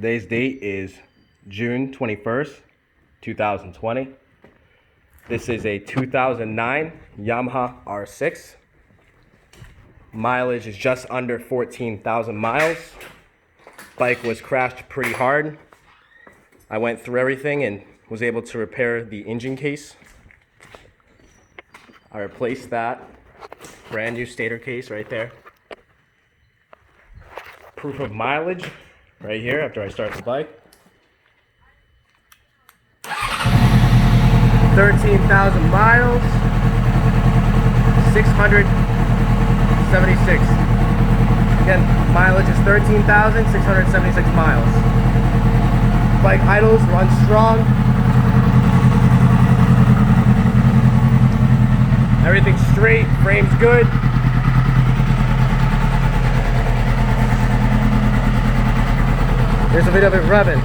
Today's date is June 21st, 2020. This is a 2009 Yamaha R6. Mileage is just under 14,000 miles. Bike was crashed pretty hard. I went through everything and was able to repair the engine case. I replaced that brand new stator case right there. Proof of mileage right here after I start the bike. 13,000 miles, 676. Again, mileage is 13,676 miles. Bike idles, runs strong. Everything's straight, frame's good. Here's a video of it revving.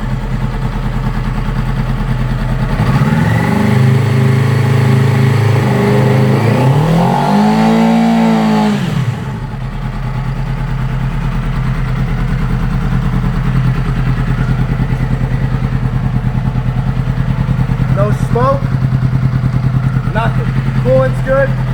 No smoke, nothing. Coolant's good.